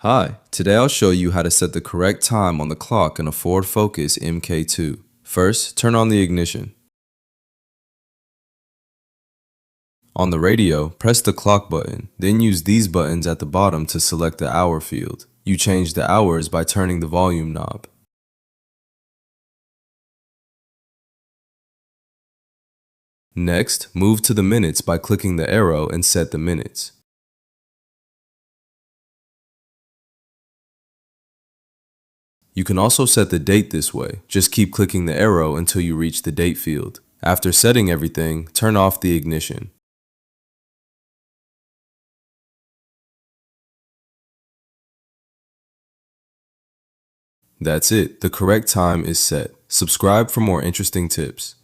Hi, today I'll show you how to set the correct time on the clock in a Ford Focus MK2. First, turn on the ignition. On the radio, press the clock button, then use these buttons at the bottom to select the hour field. You change the hours by turning the volume knob. Next, move to the minutes by clicking the arrow and set the minutes. You can also set the date this way. Just keep clicking the arrow until you reach the date field. After setting everything, turn off the ignition. That's it. The correct time is set. Subscribe for more interesting tips.